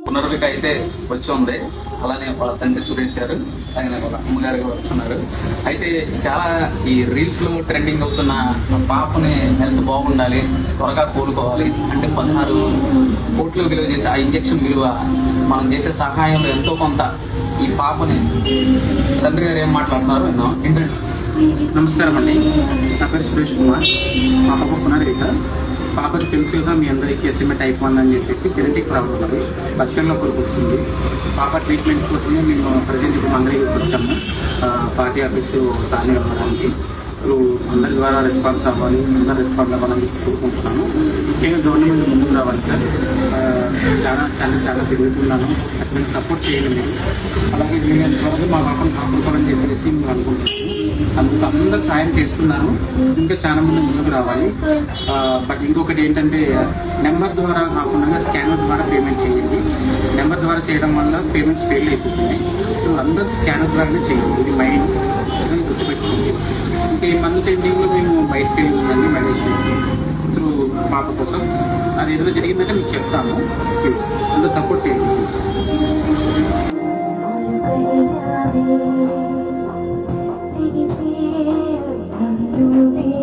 పునర్విక అయితే వచ్చి ఉంది. అలానే వాళ్ళ తండ్రి సురేష్ గారు, అలాగే వాళ్ళ అమ్మగారు కూడా వస్తున్నారు. అయితే చాలా ఈ రీల్స్ లో ట్రెండింగ్ అవుతున్న పాపని హెల్త్ బాగుండాలి, త్వరగా కోలుకోవాలి అంటే 16 కోట్లు విలువ చేసే ఆ ఇంజెక్షన్ విలువ మనం చేసే సహాయంలో ఎంతో కొంత ఈ పాపని తండ్రి గారు ఏం మాట్లాడుతున్నారు విన్నాం. ఏంటంటే, నమస్కారం అండి, నా పేరు సురేష్ కుమార్. మా పాప పునర్విక. పాపకి తెలుసు కదా మీ అందరికీ ఎస్ఎంఏ టైప్ 1 అని చెప్పేసి జెనెటిక్ ప్రాబ్లం ఉన్నది, లక్షల్లో కొరకు పాప ట్రీట్మెంట్ కోసమే మేము ప్రజెంట్ ఇప్పుడు మంగళగిరికి వచ్చాము పార్టీ ఆఫీసు సాధన ఇవ్వడానికి. అందరి ద్వారా రెస్పాన్స్ అవ్వాలి, అందరూ రెస్పాన్స్ అవ్వాలని కోరుకుంటున్నాను. ముఖ్యంగా గవర్నమెంట్ ముందుకు రావాలి సార్. చాలా తిరుగుతున్నాను, అట్లా సపోర్ట్ చేయాలి మీరు. అలాగే వీళ్ళ త్వరగా మా పాపను కాపాడుకోవాలని చెప్పేసి మేము అనుకుంటున్నాము. అందుకు అందరూ సాయం చేస్తున్నాను, ఇంకా చాలా మంది ముందుకు రావాలి. బట్ ఇంకొకటి ఏంటంటే, నెంబర్ ద్వారా కాకుండా స్కానర్ ద్వారా పేమెంట్ చేయండి. నెంబర్ ద్వారా చేయడం వల్ల పేమెంట్స్ ఫెయిల్ అయిపోతున్నాయి. సో అందరూ స్కానర్ ద్వారానే చేయండి, ఇది మైండ్ గుర్తుపెట్టుకోండి. ఇంకా ఈ మంత్ ఎండింగ్లో మేము బయటకు వెళ్ళిందండి మెడిసిన్ త్రూ పాప కోసం. అది ఏదైనా జరిగిందంటే మీకు చెప్తాను, ప్లీజ్ అందరూ సపోర్ట్ చేయండి. Thank you.